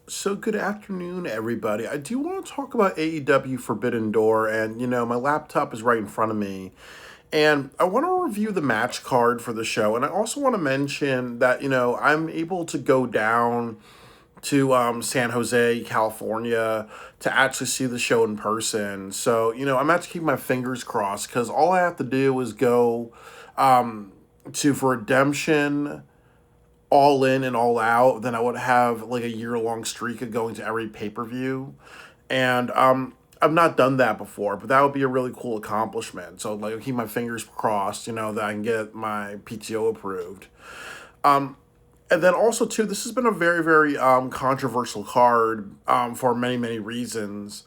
So good afternoon, everybody. I do want to talk about AEW Forbidden Door, and my laptop is right in front of me, and I want to review the match card for the show, and I also want to mention that I'm able to go down to San Jose, California, to actually see the show in person. So I'm actually keeping my fingers crossed because all I have to do is go to for Redemption, All In and All Out, then I would have like a year long streak of going to every pay per view. And I've not done that before, but that would be a really cool accomplishment. So like, I'll keep my fingers crossed, that I can get my PTO approved. And then also too, this has been a very very controversial card for many many reasons.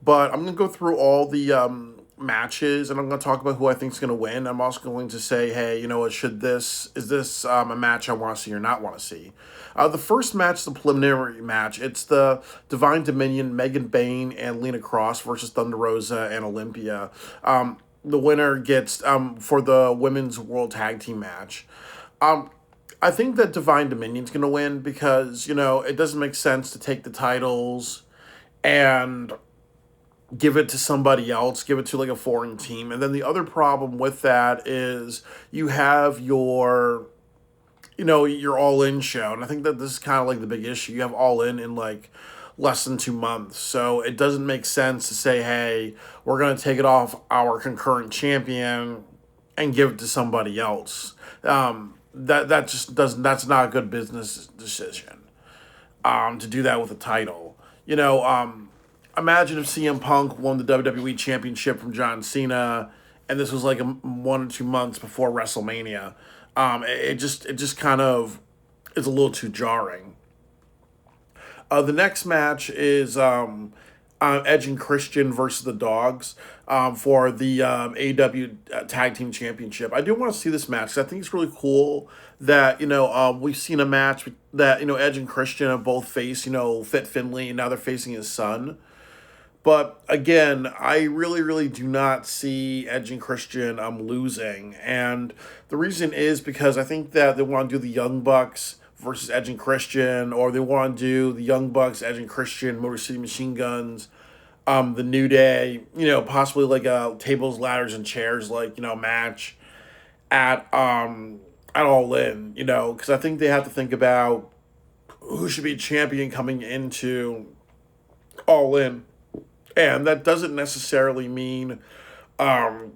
But I'm gonna go through all the matches, and I'm gonna talk about who I think is gonna win. I'm also going to say, hey, what should this is this a match I want to see or not want to see? The first match, the preliminary match, it's the Divine Dominion, Megan Bain and Lena Cross versus Thunder Rosa and Olympia. The winner gets for the women's world tag team match. Um, I think that Divine Dominion's gonna win because it doesn't make sense to take the titles and give it to somebody else, give it to like a foreign team. And then the other problem with that is you have your all in show. And I think that this is kind of like the big issue. You have all in like less than 2 months. So it doesn't make sense to say, hey, we're going to take it off our concurrent champion and give it to somebody else. That just doesn't, that's not a good business decision to do that with a title. Imagine if CM Punk won the WWE Championship from John Cena, and this was like 1 or 2 months before WrestleMania. It just kind of is a little too jarring. The next match is Edge and Christian versus the Dogs for the AEW Tag Team Championship. I do want to see this match 'cause I think it's really cool that we've seen a match that Edge and Christian have both faced Fit Finlay, and now they're facing his son. But again, I really, really do not see Edge and Christian losing. And the reason is because I think that they want to do the Young Bucks versus Edge and Christian, or they want to do the Young Bucks, Edge and Christian, Motor City Machine Guns, the New Day, possibly like a tables, ladders, and chairs match at All In, because I think they have to think about who should be champion coming into All In. And that doesn't necessarily mean um,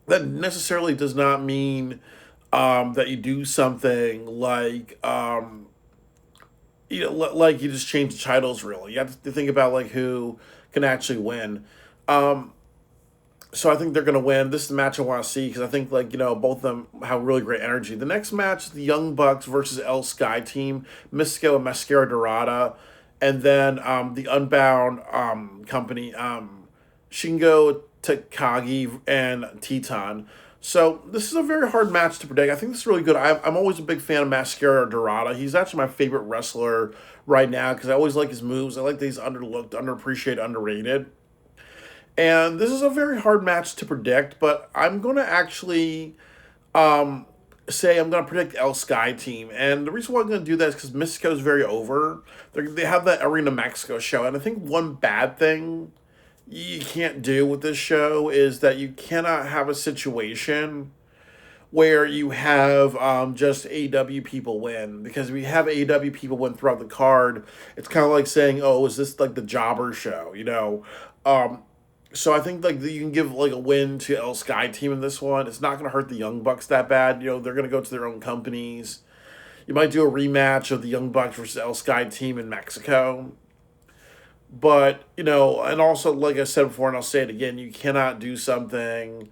that necessarily does not mean that you do something like like you just change the titles. Really, you have to think about like who can actually win. Um, so I think they're gonna win. This is the match I want to see because I think like both of them have really great energy. The next match is the Young Bucks versus El Sky Team, Mystico and Mascara Dorada, and then the Unbound company, Shingo Takagi and Teton. So this is a very hard match to predict. I think this is really good. I'm always a big fan of Mascara Dorada. He's actually my favorite wrestler right now because I always like his moves. I like that he's underlooked, underappreciated, underrated. And this is a very hard match to predict, but I'm going to actually um, say I'm going to predict El Sky Team. And the reason why I'm going to do that is because Mystico is very over. They have that Arena Mexico show. And I think one bad thing you can't do with this show is that you cannot have a situation where you have just AEW people win. Because if you have AEW people win throughout the card, it's kind of like saying, oh, is this like the jobber show, Um, so I think like you can give like a win to El Sky Team in this one. It's not going to hurt the Young Bucks that bad. They're going to go to their own companies. You might do a rematch of the Young Bucks versus El Sky Team in Mexico. But, and also, like I said before, and I'll say it again, you cannot do something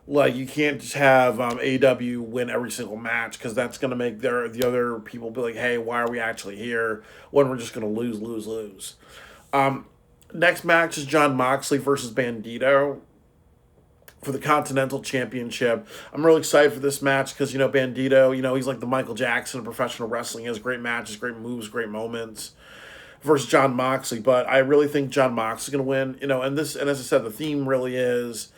like you can't just have AW win every single match because that's going to make the other people be like, hey, why are we actually here when we're just going to lose, lose, lose. Um, Next match is John Moxley versus Bandito for the Continental Championship. I'm really excited for this match because, Bandito, he's like the Michael Jackson of professional wrestling. He has great matches, great moves, great moments versus John Moxley. But I really think John Moxley's going to win, and as I said, the theme really is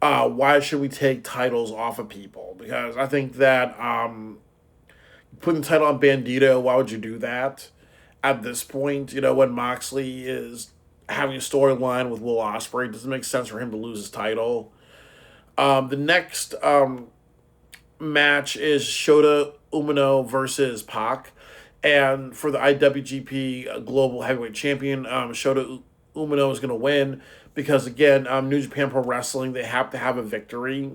why should we take titles off of people? Because I think that putting the title on Bandito, why would you do that? at this point. You know, when Moxley is having a storyline with Will Ospreay, it doesn't make sense for him to lose his title. The next match is Shota Umino versus Pac. And for the IWGP Global Heavyweight Champion, Shota Umino is going to win because, again, New Japan Pro Wrestling, they have to have a victory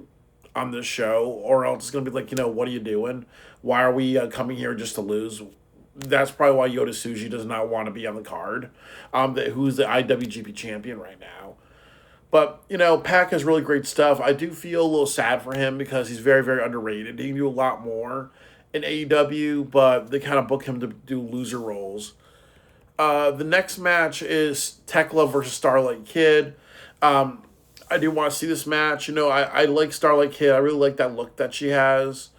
on this show, or else it's going to be like, what are you doing? Why are we coming here just to lose? That's probably why Yota Tsuji does not want to be on the card, who's the IWGP champion right now. But, Pac has really great stuff. I do feel a little sad for him because he's very, very underrated. He can do a lot more in AEW, but they kind of book him to do loser roles. The next match is Tekla versus Starlight Kid. I do want to see this match. I like Starlight Kid. I really like that look that she has.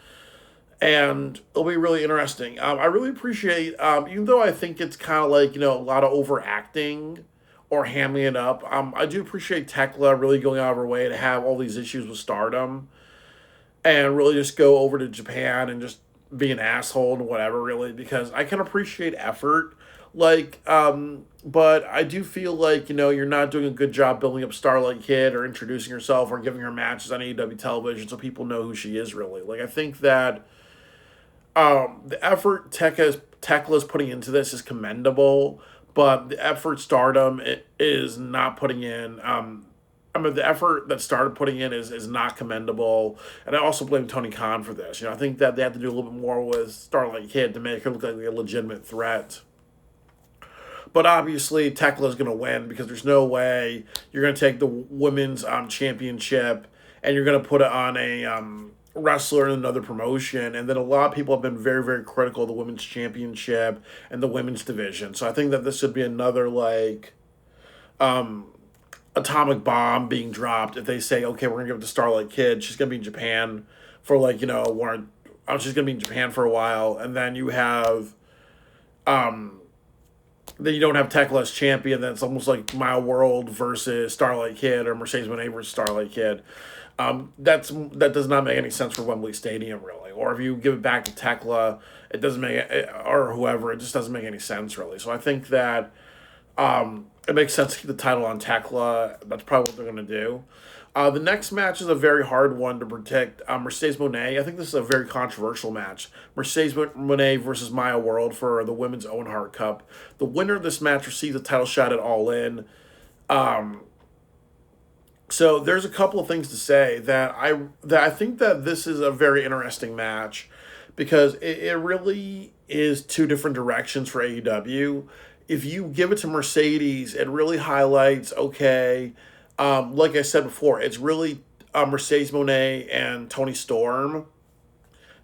And it'll be really interesting. I really appreciate, even though I think it's kind of like, a lot of overacting or hamming it up, I do appreciate Tekla really going out of her way to have all these issues with Stardom and really just go over to Japan and just be an asshole and whatever, really, because I can appreciate effort. But I do feel like, you're not doing a good job building up Starlight Kid or introducing herself or giving her matches on AEW television so people know who she is, really. Like, I think that the effort Tekla's putting into this is commendable, but the effort Stardom is not putting in. The effort that Stardom putting in is not commendable, and I also blame Tony Khan for this. I think that they have to do a little bit more with Starlight Kid to make her look like a legitimate threat. But obviously, Tekla is going to win because there's no way you're going to take the women's championship and you're going to put it on a wrestler in another promotion. And then a lot of people have been very, very critical of the women's championship and the women's division. So I think that this would be another, atomic bomb being dropped if they say, okay, we're going to give it to Starlight Kid. She's going to be in Japan for, she's going to be in Japan for a while. And then you have... then you don't have Tekla as champion. Then it's almost like My World versus Starlight Kid or Mercedes Moné versus Starlight Kid. That does not make any sense for Wembley Stadium, really. Or if you give it back to Tekla, it doesn't make or whoever, it just doesn't make any sense, really. So I think that it makes sense to keep the title on Tekla. That's probably what they're going to do. The next match is a very hard one to predict. Mercedes Moné. I think this is a very controversial match. Mercedes Moné versus Maya World for the Women's Owen Hart Cup. The winner of this match receives a title shot at All In. So there's a couple of things to say that I think that this is a very interesting match because it really is two different directions for AEW. If you give it to Mercedes, it really highlights, okay, like I said before, it's really Mercedes Moné and Toni Storm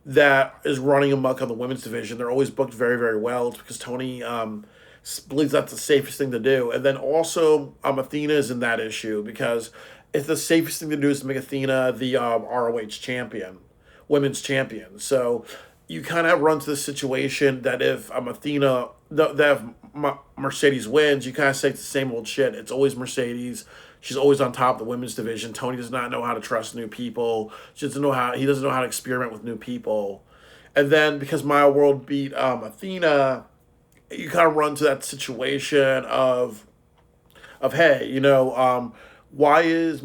that is running amok on the women's division. They're always booked very, very well. It's because Tony believes that's the safest thing to do. And then also Athena is in that issue because it's the safest thing to do is to make Athena the ROH champion, women's champion. So you kind of run to the situation that if Athena, that if Mercedes wins, you kind of say it's the same old shit. It's always Mercedes. She's always on top of the women's division. Tony does not know how to trust new people. He doesn't know how to experiment with new people. And then because Maya World beat Athena, you kind of run to that situation of hey, why is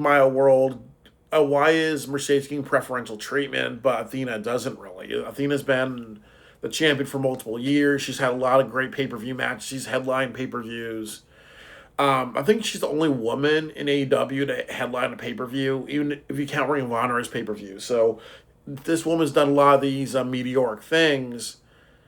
Mercedes getting preferential treatment, but Athena doesn't really? Athena's been the champion for multiple years. She's had a lot of great pay-per-view matches. She's headlined pay-per-views. I think she's the only woman in AEW to headline a pay-per-view, even if you count Ring of Honor as pay-per-view. So this woman's done a lot of these meteoric things,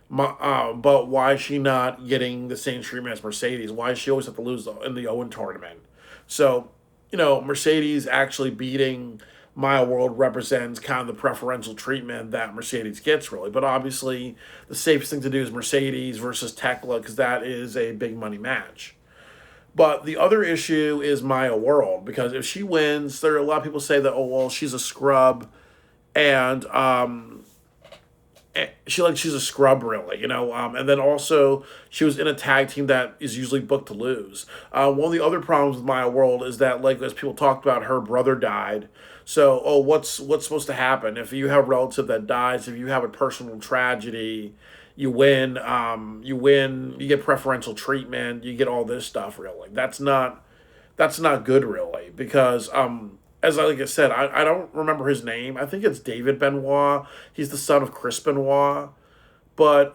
but why is she not getting the same treatment as Mercedes? Why does she always have to lose in the Owen tournament? So, Mercedes actually beating Maya World represents kind of the preferential treatment that Mercedes gets, really. But obviously, the safest thing to do is Mercedes versus Tekla because that is a big money match. But the other issue is Maya World, because if she wins, there are a lot of people say that, oh, well, she's a scrub, and she's a scrub, really, and then also she was in a tag team that is usually booked to lose. One of the other problems with Maya World is that, as people talked about, her brother died. So, what's supposed to happen if you have a relative that dies? If you have a personal tragedy, you get preferential treatment, you get all this stuff. Really, that's not good, really, because as like I said, I don't remember his name. I think it's David Benoit. He's the son of Chris Benoit, but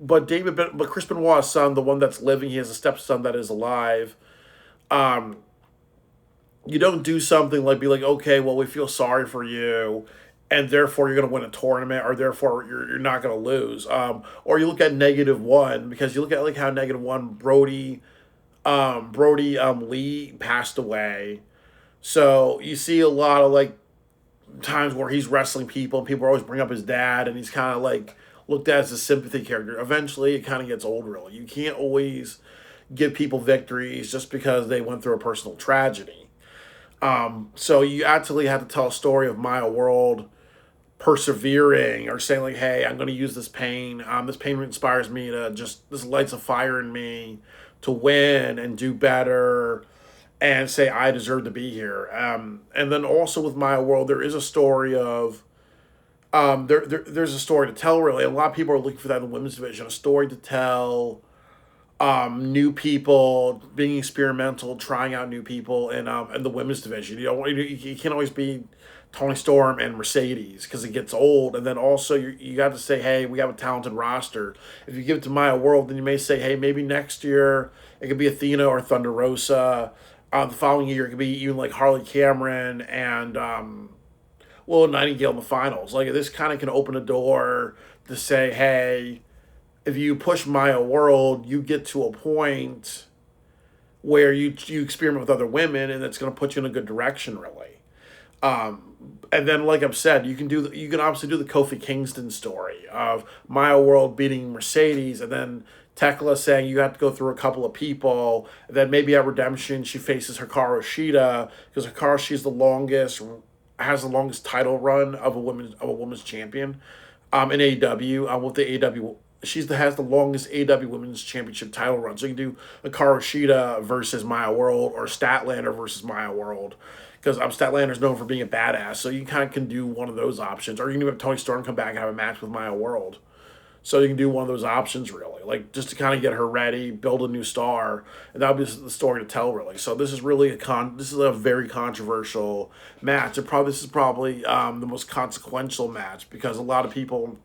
but Chris Benoit's son, the one that's living, he has a stepson that is alive. Um, you don't do something like be like, okay, well, we feel sorry for you, and therefore you're going to win a tournament, or therefore you're not going to lose. Or you look at -1, because you look at like how -1 Brody Lee passed away. So you see a lot of like times where he's wrestling people, and people always bring up his dad, and he's kind of like looked at as a sympathy character. Eventually, it kind of gets old. Really, you can't always give people victories just because they went through a personal tragedy. So you actually have to tell a story of Maya World persevering, or saying like, "Hey, I'm going to use this pain. This pain inspires me to just this lights a fire in me to win and do better." And say I deserve to be here. And then also with Maya World, there is a story of there's a story to tell. Really, a lot of people are looking for that in the women's division. A story to tell, new people being experimental, trying out new people in the women's division. You can't always be Tony Storm and Mercedes, because it gets old. And then also you got to say, hey, we have a talented roster. If you give it to Maya World, then you may say, hey, maybe next year it could be Athena or Thunder Rosa. The following year it could be even like Harley Cameron and Willow Nightingale in the finals. Like, this kind of can open a door to say, hey, if you push Maya World, you get to a point where you experiment with other women, and it's going to put you in a good direction, really. And then, like I've said, you can obviously do the Kofi Kingston story of Maya World beating Mercedes, and then Tekla saying you have to go through a couple of people. And then maybe at Redemption she faces Hikaru Shida, because Hikaru Shida's has the longest title run of a women's champion, in AEW. With the AEW, has the longest AEW Women's Championship title run. So you can do Hikaru Shida versus Maya World, or Statlander versus Maya World, because Statlander's known for being a badass. So you kind of can do one of those options, or you can have Tony Storm come back and have a match with Maya World. So you can do one of those options, really, like just to kind of get her ready, build a new star, and that'll be the story to tell, really. So this is really this is a very controversial match. This is probably the most consequential match, because a lot of people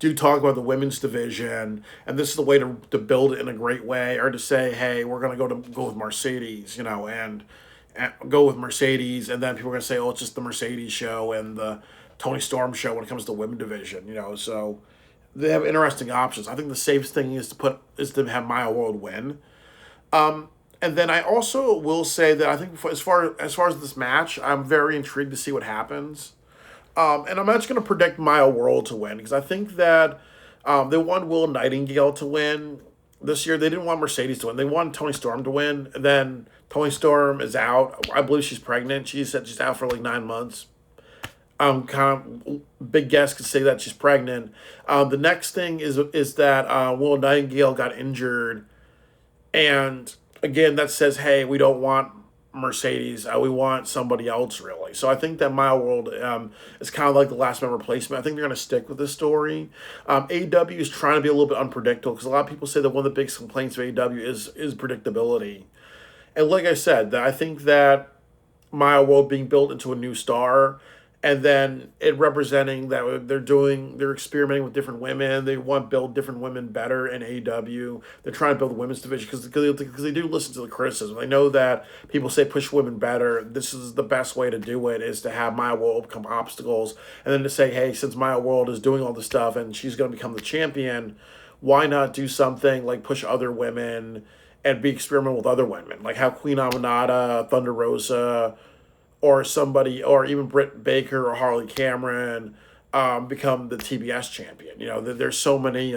do talk about the women's division, and this is the way to build it in a great way, or to say, hey, we're gonna go with Mercedes, and go with Mercedes, and then people are gonna say, oh, it's just the Mercedes show and the Tony Storm show when it comes to the women division. So they have interesting options. I think the safest thing is to have Maya World win. And then I also will say that I think as far as this match, I'm very intrigued to see what happens. And I'm not just going to predict Maya World to win, because I think that they want Will Nightingale to win this year. They didn't want Mercedes to win. They wanted Tony Storm to win. And then Tony Storm is out. I believe she's pregnant. She said she's out for like 9 months. Kind of big guess could say that she's pregnant. The next thing is that Will Nightingale got injured, and again that says, hey, we don't want Mercedes. We want somebody else, really. So I think that Maya World is kind of like the last man replacement. I think they're going to stick with this story. AEW is trying to be a little bit unpredictable, because a lot of people say that one of the biggest complaints of AEW is predictability. And like I said, I think that Maya World being built into a new star, and then it representing that they're experimenting with different women. They want to build different women better in AEW. They're trying to build the women's division, because they do listen to the criticism. They know that people say push women better. This is the best way to do it, is to have Maya World overcome obstacles, and then to say, hey, since Maya World is doing all this stuff and she's going to become the champion, why not do something like push other women and be experimental with other women, like have Queen Aminata, Thunder Rosa, or somebody, or even Britt Baker or Harley Cameron become the TBS champion. There's so many.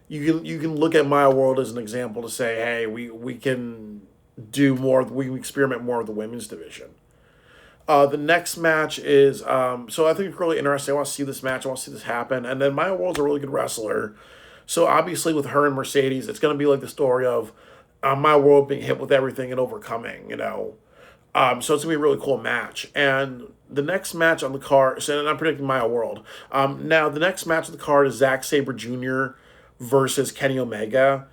You can look at Maya World as an example to say, hey, we can do more. We can experiment more with the women's division. The next match is so I think it's really interesting. I want to see this match. I want to see this happen. And then Maya World's a really good wrestler. So obviously with her and Mercedes, it's going to be like the story of Maya World being hit with everything and overcoming. So it's gonna be a really cool match. And the next match on the card, so and I'm predicting Maya World. Now the next match on the card is Zack Sabre Jr. versus Kenny Omega.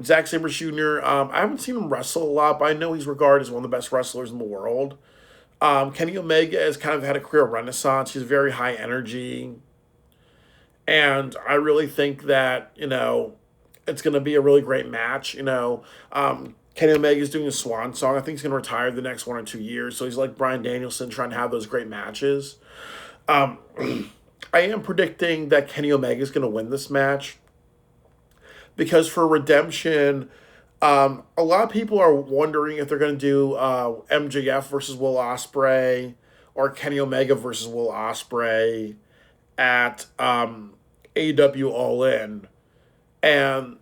Zack Sabre Jr. I haven't seen him wrestle a lot, but I know he's regarded as one of the best wrestlers in the world. Kenny Omega has kind of had a career renaissance. He's very high energy, and I really think that it's going to be a really great match. Kenny Omega is doing a swan song. I think he's going to retire the next 1 or 2 years. So he's like Bryan Danielson, trying to have those great matches. Um, I am predicting that Kenny Omega is going to win this match because for Redemption, a lot of people are wondering if they're going to do MJF versus Will Ospreay or Kenny Omega versus Will Ospreay at AEW All In, and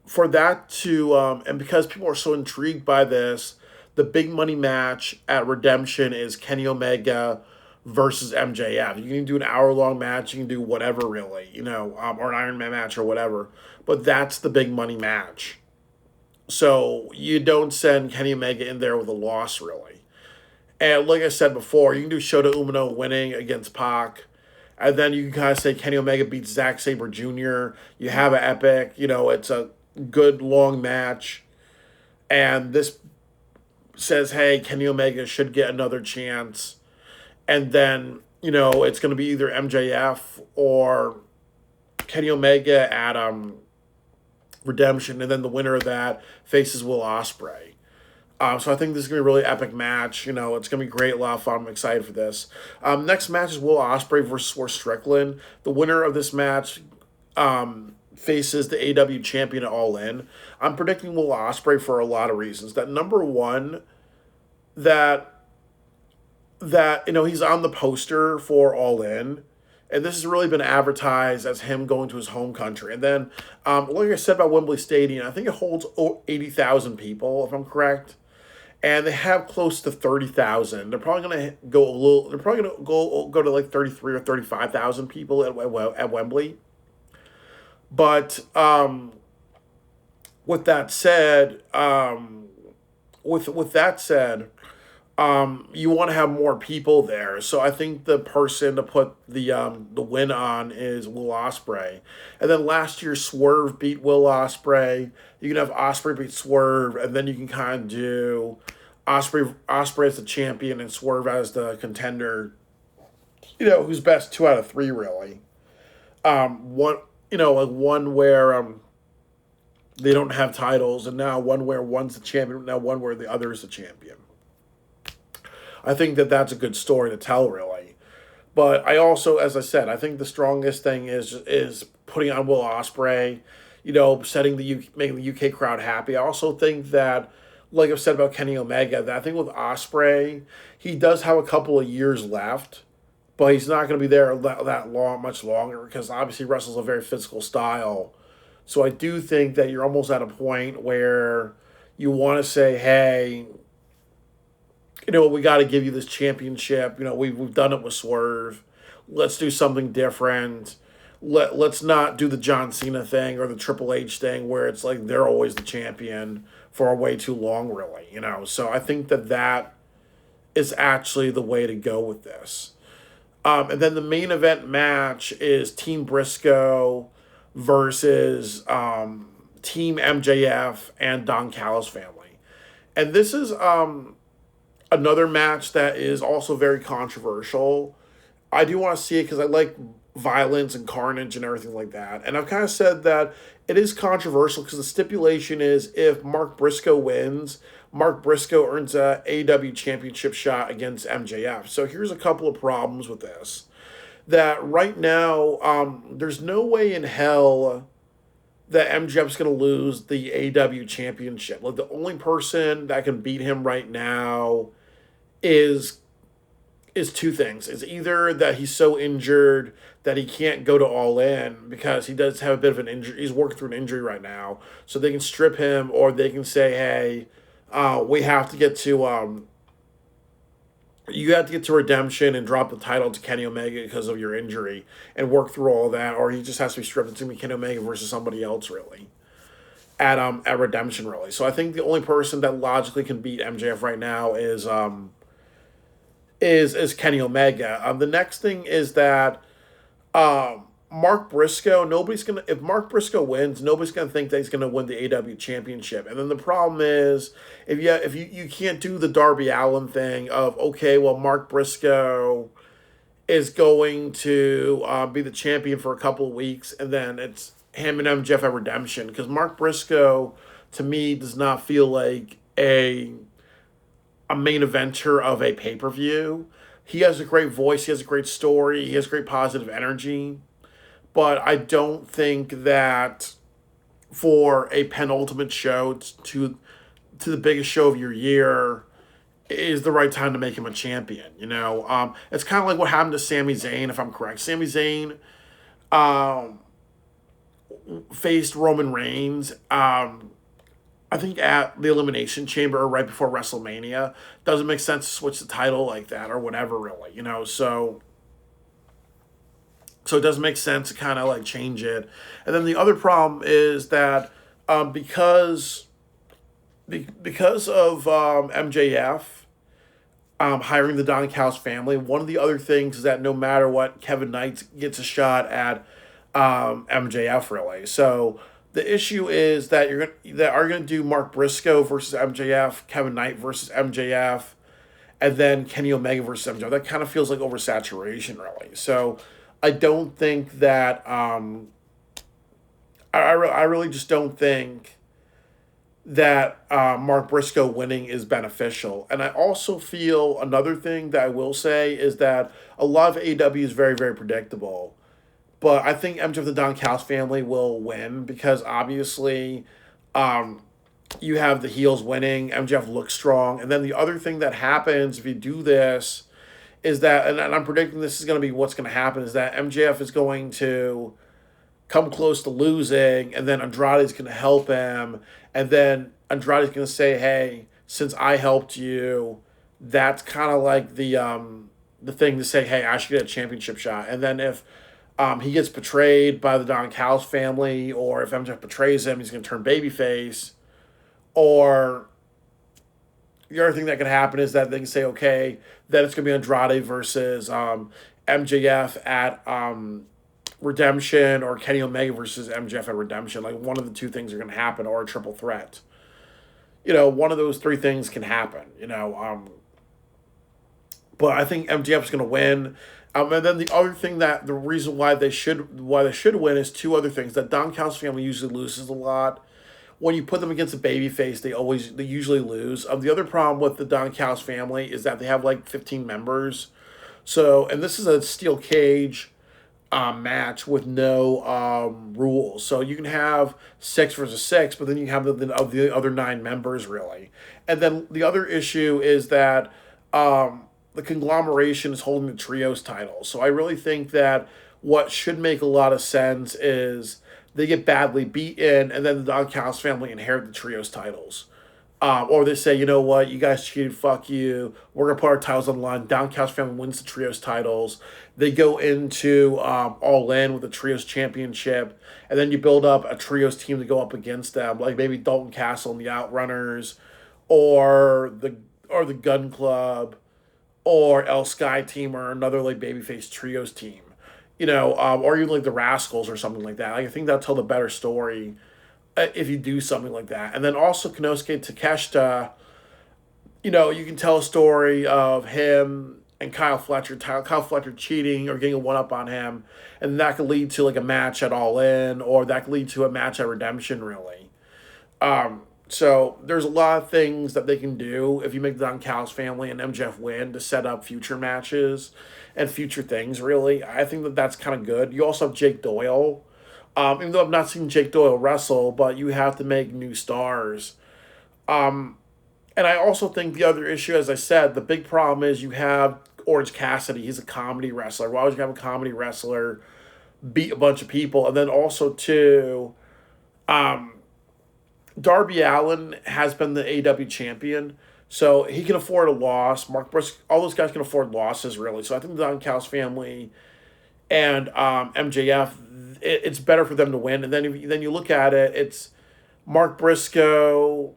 for that to and because people are so intrigued by this, the big money match at Redemption is Kenny Omega versus MJF. You can do an hour-long match, you can do whatever really, or an Iron Man match or whatever, but that's the big money match. So you don't send Kenny Omega in there with a loss really. And like I said before, you can do Shota Umino winning against Pac. And then you can kind of say Kenny Omega beats Zack Sabre Jr. You have an epic, it's a good long match. And this says, hey, Kenny Omega should get another chance. And then, it's going to be either MJF or Kenny Omega at Redemption. And then the winner of that faces Will Ospreay. So I think this is going to be a really epic match. It's going to be great, a lot of fun. I'm excited for this. Next match is Will Ospreay versus Swerve Strickland. The winner of this match faces the AEW champion at All In. I'm predicting Will Ospreay for a lot of reasons. That number one, that he's on the poster for All In. And this has really been advertised as him going to his home country. And then, like I said about Wembley Stadium, I think it holds 80,000 people, if I'm correct. And they have close to 30,000. They're probably going to go a little. They're probably going to go to like 33 or 35,000 people at Wembley. But with that said, with that said, you want to have more people there. So I think the person to put the win on is Will Ospreay. And then last year Swerve beat Will Ospreay. You can have Ospreay beat Swerve, and then you can kind of do Ospreay as the champion and Swerve as the contender. Who's best 2 out of 3 really. One where they don't have titles, and now one where one's the champion, now one where the other is the champion. I think that that's a good story to tell, really. But I also, as I said, I think the strongest thing is putting on Will Ospreay, making the UK crowd happy. I also think that, like I've said about Kenny Omega, that I think with Ospreay, he does have a couple of years left, but he's not going to be there that long, much longer, because obviously he wrestles a very physical style. So I do think that you're almost at a point where you want to say, hey, we got to give you this championship. We've done it with Swerve. Let's do something different. Let's not do the John Cena thing or the Triple H thing where it's like they're always the champion for way too long, really. So I think that is actually the way to go with this. And then the main event match is Team Briscoe versus Team MJF and Don Callis family. And this is another match that is also very controversial. I do want to see it because I like violence and carnage and everything like that. And I've kind of said that it is controversial because the stipulation is if Mark Briscoe wins, Mark Briscoe earns a AEW championship shot against MJF. So here's a couple of problems with this. That right now, there's no way in hell that MJF's going to lose the AEW championship. Like, the only person that can beat him right now is two things. It's either that he's so injured that he can't go to All In because he does have a bit of an injury. He's working through an injury right now. So they can strip him, or they can say, hey, we have to get to you have to get to Redemption and drop the title to Kenny Omega because of your injury and work through all that, or he just has to be stripped. It's going to be Kenny Omega versus somebody else, really. at Redemption really. So I think the only person that logically can beat MJF right now is Kenny Omega. The next thing is that Mark Briscoe. Nobody's gonna if Mark Briscoe wins, nobody's gonna think that he's gonna win the AEW championship. And then the problem is if you can't do the Darby Allin thing of okay, well Mark Briscoe is going to be the champion for a couple of weeks, and then it's him and MJF at Redemption. Because Mark Briscoe, to me, does not feel like a main eventer of a pay per view. He has a great voice. He has a great story. He has great positive energy. But I don't think that for a penultimate show to the biggest show of your year is the right time to make him a champion. It's kind of like what happened to Sami Zayn, if I'm correct. Sami Zayn um, faced Roman Reigns. I think at the Elimination Chamber or right before WrestleMania. Doesn't make sense to switch the title like that or whatever, really. So it doesn't make sense to kind of like change it. And then the other problem is that because because of MJF hiring the Don Callis family, one of the other things is that no matter what, Kevin Knight gets a shot at MJF really. So the issue is that are gonna do Mark Briscoe versus MJF, Kevin Knight versus MJF, and then Kenny Omega versus MJF. That kind of feels like oversaturation really. So I don't think that I really just don't think that Mark Briscoe winning is beneficial. And I also feel another thing that I will say is that a lot of AEW is very, very predictable. But I think MJF the Don Callis family will win because obviously you have the heels winning. MJF looks strong. And then the other thing that happens if you do this is that, and I'm predicting this is going to be what's going to happen, is that MJF is going to come close to losing, and then Andrade's going to help him, and then Andrade's going to say, "Hey, since I helped you," that's kind of like the thing to say, "Hey, I should get a championship shot." And then if he gets betrayed by the Don Callis family, or if MJF betrays him, he's going to turn babyface. Or the other thing that could happen is that they can say, "Okay, then it's going to be Andrade versus MJF at Redemption, or Kenny Omega versus MJF at Redemption." Like one of the two things are going to happen, or a triple threat. One of those three things can happen. But I think MJF is going to win. And then the other thing the reason why they should win is two other things. That Don Callis family usually loses a lot. When you put them against a babyface, they usually lose. The other problem with the Don Callis family is that they have like 15 members. So, and this is a steel cage match with no rules. So you can have 6 versus 6, but then you have the other 9 members really. And then the other issue is that the conglomeration is holding the trios title. So I really think that what should make a lot of sense is they get badly beaten, and then the Don Callis family inherit the trios titles. Or they say, you know what, you guys cheated, fuck you. We're going to put our titles on the line. Don Callis family wins the trios titles. They go into All In with the trios championship, and then you build up a trios team to go up against them, like maybe Dalton Castle and the Outrunners, or the Gun Club, or El Sky team, or another like babyface trios team. Or even like the Rascals or something like that. Like, I think that'll tell the better story if you do something like that. And then also Konosuke Takeshita, you can tell a story of him and Kyle Fletcher cheating or getting a one-up on him, and that could lead to like a match at All In, or that could lead to a match at Redemption, really. So there's a lot of things that they can do if you make the Don Callis family and MJF win to set up future matches and future things, really. I think that's kind of good. You also have Jake Doyle. Even though I've not seen Jake Doyle wrestle, but you have to make new stars. And I also think the other issue, as I said, the big problem is you have Orange Cassidy. He's a comedy wrestler. Why would you have a comedy wrestler beat a bunch of people? And then also, too, Darby Allin has been the AEW champion, so he can afford a loss. Mark Briscoe, all those guys can afford losses, really. So I think the Don Callis family and MJF, it's better for them to win. And then you look at it, it's Mark Briscoe,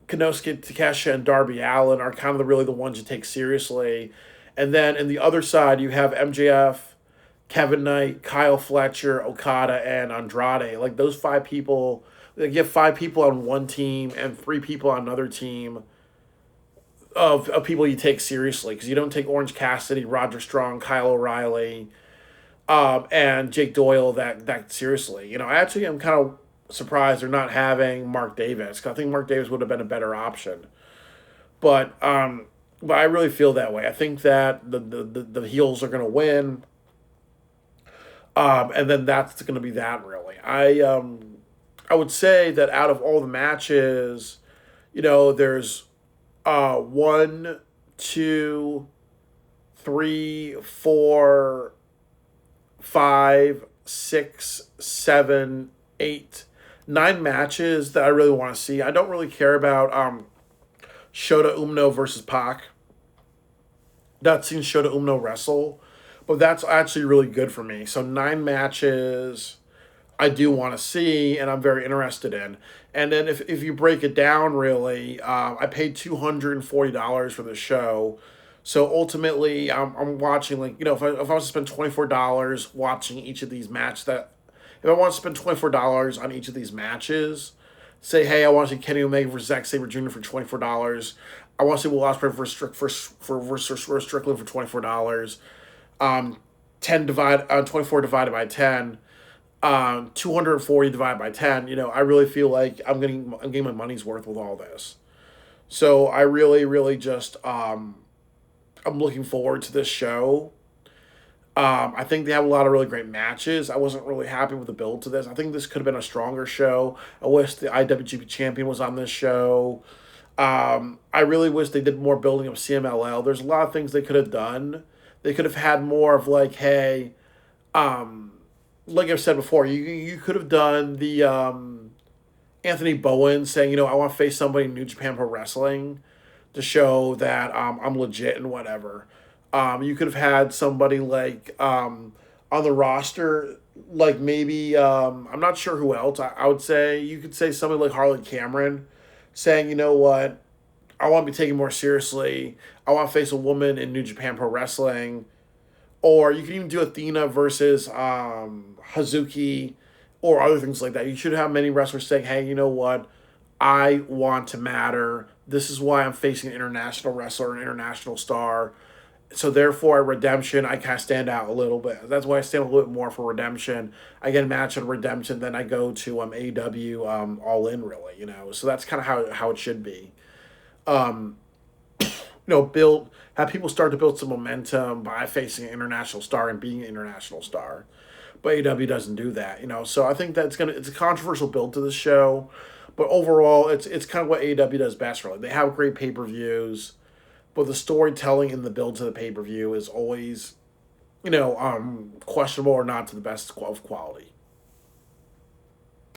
Konosuke Takeshita, and Darby Allin are kind of really the ones you take seriously. And then in the other side, you have MJF, Kevin Knight, Kyle Fletcher, Okada, and Andrade. Like those five people, like you have five people on one team and three people on another team of people you take seriously because you don't take Orange Cassidy, Roger Strong, Kyle O'Reilly, and Jake Doyle that seriously. I actually am kind of surprised they're not having Mark Davis. 'Cause I think Mark Davis would have been a better option. But I really feel that way. I think that the heels are going to win, and then that's going to be that really. I would say that out of all the matches, there's one, two, three, four, five, six, seven, eight, nine matches that I really want to see. I don't really care about Shota Umino versus Pac. Not seen Shota Umino wrestle, but that's actually really good for me. So nine matches I do want to see and I'm very interested in. And then if you break it down, really, I paid $240 for the show. So ultimately, I'm watching like if I was to spend $24 watching each of these matches if I want to spend $24 on each of these matches, say hey I want to see Kenny Omega versus Zack Sabre Jr. for $24. I want to see Will Ospreay versus Strickland for $24. 24 divided by 10. 240 divided by 10. I really feel like I'm getting my money's worth with all this. So I really really just I'm looking forward to this show. I think they have a lot of really great matches. I wasn't really happy with the build to this. I think this could have been a stronger show. I wish the IWGP champion was on this show. I really wish they did more building of CMLL. There's a lot of things they could have done. They could have had more of like, hey, like I've said before, you could have done the Anthony Bowen saying, I want to face somebody in New Japan Pro Wrestling to show that I'm legit and whatever. You could have had somebody like on the roster, like maybe I'm not sure who else. I would say you could say somebody like Harley Cameron saying, you know what, I want to be taken more seriously. I want to face a woman in New Japan Pro Wrestling. Or you can even do Athena versus Hazuki or other things like that. You should have many wrestlers saying, hey, you know what? I want to matter. This is why I'm facing an international wrestler, an international star. So therefore, at Redemption, I kind of stand out a little bit. That's why I stand a little bit more for Redemption. I get a match at Redemption, then I go to AEW All In, really. So that's kind of how it should be. Um, build have people start to build some momentum by facing an international star and being an international star. But AEW doesn't do that. So I think it's a controversial build to the show, but overall it's kind of what AEW does best. Really, they have great pay-per-views, but the storytelling in the build to the pay-per-view is always questionable or not to the best of quality.